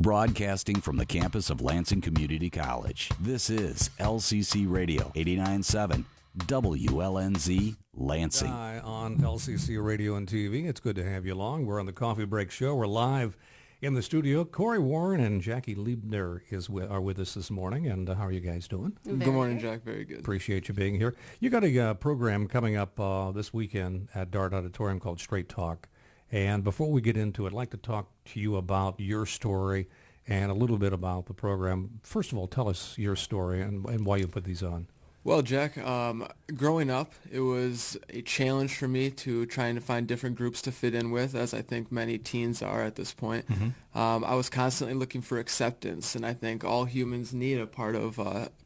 Broadcasting from the campus of Lansing Community College, this is LCC Radio 89.7 WLNZ Lansing. Hi, on LCC Radio and TV. It's good to have you along. We're on the Coffee Break Show. We're live in the studio. Corey Warren and Jackie Liebner are with us this morning. And how are you guys doing? Good morning, Jack. Very good. Appreciate you being here. You got a program coming up this weekend at Dart Auditorium called Straight Talk. And before we get into it, I'd like to talk to you about your story and a little bit about the program. First of all, tell us your story and why you put these on. Well, Jack, growing up, it was a challenge for me to trying to find different groups to fit in with, as I think many teens are at this point. Mm-hmm. I was constantly looking for acceptance, and I think all humans need a part of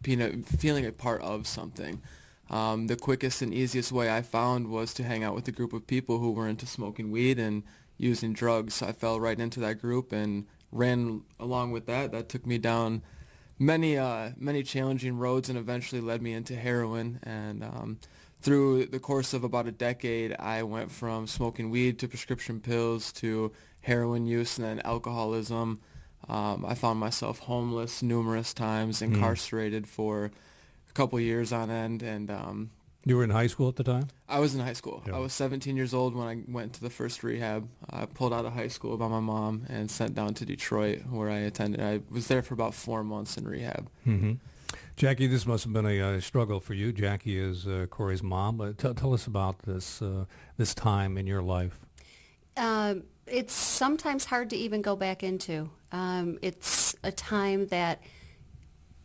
feeling a part of something. The quickest and easiest way I found was to hang out with a group of people who were into smoking weed and using drugs. So I fell right into that group and ran along with that. That took me down many challenging roads and eventually led me into heroin. And through the course of about a decade, I went from smoking weed to prescription pills to heroin use and then alcoholism. I found myself homeless numerous times, incarcerated for couple years on end, and you were in high school at the time? I was in high school. Yeah. I was 17 years old when I went to the first rehab. I pulled out of high school by my mom and sent down to Detroit, where I attended. I was there for about 4 months in rehab. Mm-hmm. Jackie, this must have been a struggle for you. Jackie is Corey's mom. Tell us about this time in your life. It's sometimes hard to even go back into. It's a time that,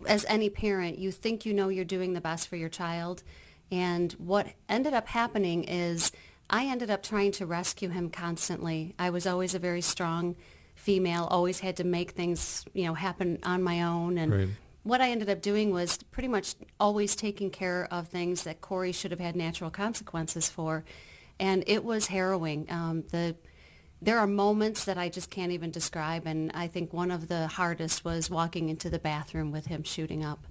as any parent, you think you know you're doing the best for your child. And what ended up happening is I ended up trying to rescue him constantly. I was always a very strong female, always had to make things, happen on my own. And Great. What I ended up doing was pretty much always taking care of things that Corey should have had natural consequences for. And it was harrowing. There are moments that I just can't even describe, and I think one of the hardest was walking into the bathroom with him shooting up.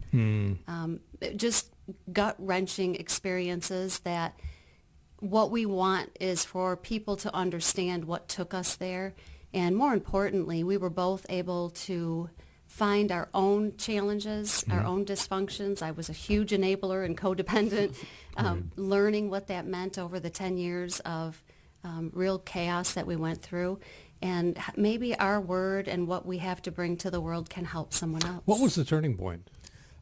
Just gut-wrenching experiences that what we want is for people to understand what took us there, and more importantly, we were both able to find our own challenges, our own dysfunctions. I was a huge enabler and codependent, learning what that meant over the 10 years of real chaos that we went through, and maybe our word and what we have to bring to the world can help someone else. What was the turning point?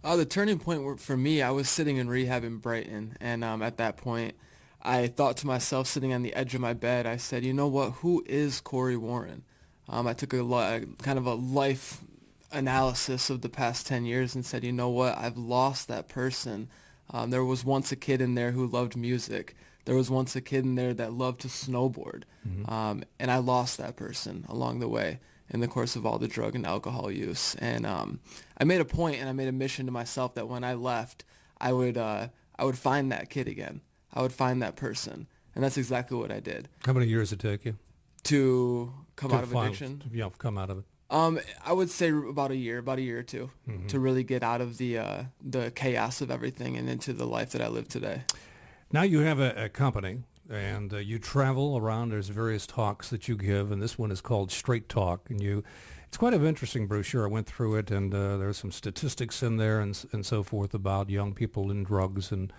The turning point for me, I was sitting in rehab in Brighton, and at that point, I thought to myself, sitting on the edge of my bed, I said, you know what, who is Corey Warren? I took kind of a life analysis of the past 10 years and said, you know what, I've lost that person. There was once a kid in there who loved music. There was once a kid in there that loved to snowboard, and I lost that person along the way in the course of all the drug and alcohol use. And I made a point and I made a mission to myself that when I left, I would find that kid again. I would find that person, and that's exactly what I did. How many years did it take you to come out of addiction? Yeah, come out of it. I would say about a year or two, to really get out of the chaos of everything and into the life that I live today. Now you have a company, and you travel around. There's various talks that you give, and this one is called Straight Talk. And it's quite an interesting brochure. I went through it, and there's some statistics in there and so forth about young people and drugs, and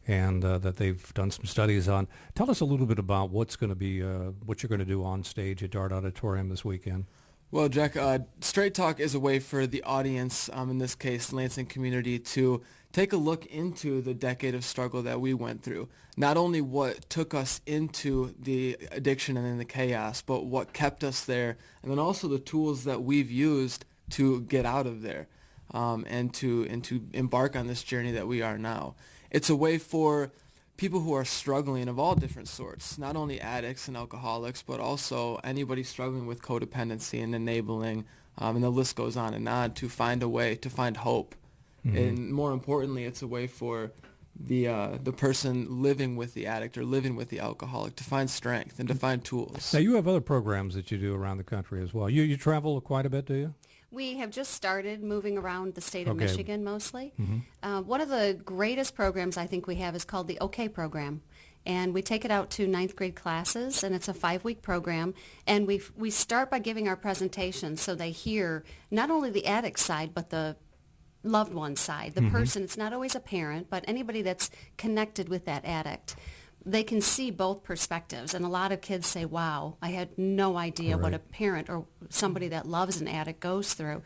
that they've done some studies on. Tell us a little bit about what you're going to do on stage at Dart Auditorium this weekend. Well, Jack, Straight Talk is a way for the audience, in this case, Lansing community, to take a look into the decade of struggle that we went through. Not only what took us into the addiction and in the chaos, but what kept us there, and then also the tools that we've used to get out of there, and to embark on this journey that we are now. It's a way for people who are struggling of all different sorts, not only addicts and alcoholics, but also anybody struggling with codependency and enabling, and the list goes on and on, to find a way, to find hope. And more importantly, it's a way for the person living with the addict or living with the alcoholic to find strength and to find tools. Now, you have other programs that you do around the country as well. You travel quite a bit, do you? We have just started moving around the state of Michigan mostly. Mm-hmm. One of the greatest programs I think we have is called the OK program. And we take it out to ninth grade classes, and it's a 5-week program. And we start by giving our presentation so they hear not only the addict side, but the loved one side, the person. It's not always a parent, but anybody that's connected with that addict. They can see both perspectives. And a lot of kids say, wow, I had no idea what a parent or somebody that loves an addict goes through.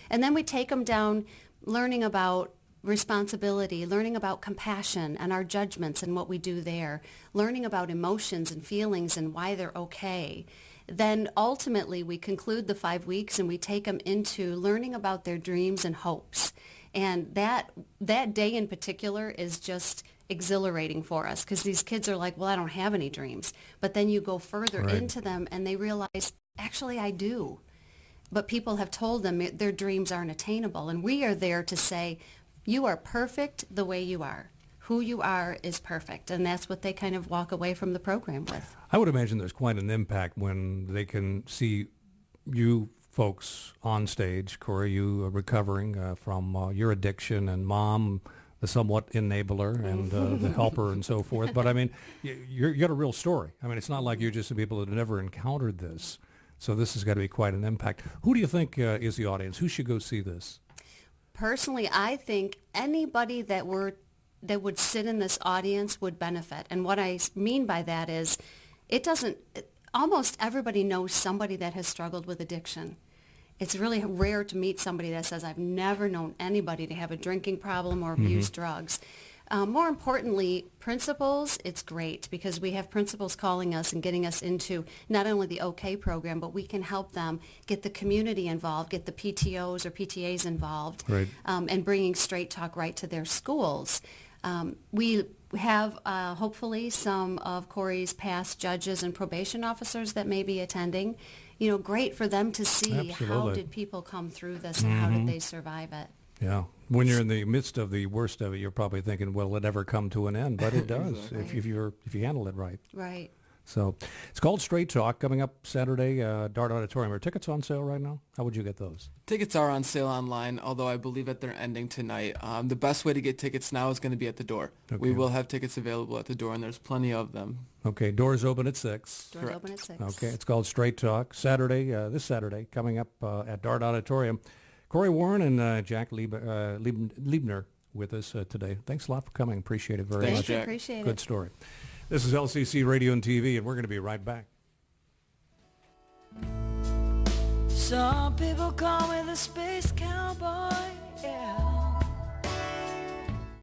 And then we take them down learning about responsibility, learning about compassion and our judgments and what we do there, learning about emotions and feelings and why they're okay. Then ultimately we conclude the 5 weeks and we take them into learning about their dreams and hopes. And that day in particular is just exhilarating for us because these kids are like, well, I don't have any dreams. But then you go further into them and they realize, actually, I do. But people have told them their dreams aren't attainable. And we are there to say, you are perfect the way you are. Who you are is perfect. And that's what they kind of walk away from the program with. I would imagine there's quite an impact when they can see you folks on stage, Corey, you recovering from your addiction, and Mom, the somewhat enabler and the helper and so forth. But, I mean, you got a real story. I mean, it's not like you're just the people that have never encountered this. So this has got to be quite an impact. Who do you think is the audience? Who should go see this? Personally, I think anybody that would sit in this audience would benefit. And what I mean by that is almost everybody knows somebody that has struggled with addiction. It's really rare to meet somebody that says, I've never known anybody to have a drinking problem or abuse drugs. More importantly, principals, it's great because we have principals calling us and getting us into not only the OK program, but we can help them get the community involved, get the PTOs or PTAs involved, and bringing Straight Talk right to their schools. We have hopefully some of Corey's past judges and probation officers that may be attending. You know, great for them to see how did people come through this and how did they survive it. Yeah. When you're in the midst of the worst of it, you're probably thinking, will it ever come to an end? But it does if you handle it right. Right. So it's called Straight Talk, coming up Saturday, Dart Auditorium. Are tickets on sale right now? How would you get those? Tickets are on sale online, although I believe that they're ending tonight. The best way to get tickets now is going to be at the door. Okay. We will have tickets available at the door, and there's plenty of them. Okay, doors open at 6. Doors open at 6. Okay, it's called Straight Talk, Saturday, this Saturday, coming up at Dart Auditorium. Corey Warren and Jack Liebner with us today. Thanks a lot for coming. Appreciate it very much. Thanks, Jack. Appreciate it. Good story. This is LCC Radio and TV, and we're going to be right back. Some people call me the space cowboy, yeah.